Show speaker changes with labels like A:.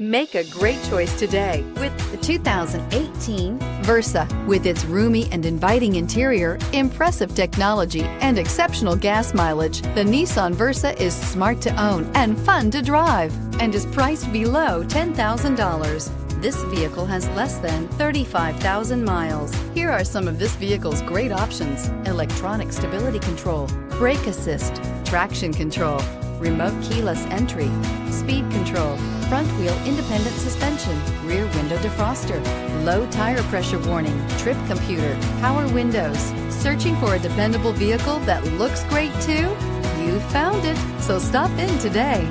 A: Make a great choice today with the 2018 Versa. With its roomy and inviting interior, impressive technology, and exceptional gas mileage, the Nissan Versa is smart to own and fun to drive and is priced below $10,000. This vehicle has less than 35,000 miles. Here are some of this vehicle's great options: electronic stability control, brake assist, traction control, remote keyless entry, speed control, front wheel independent suspension, rear window defroster, low tire pressure warning, trip computer, power windows. Searching for a dependable vehicle that looks great too? You found it, so stop in today.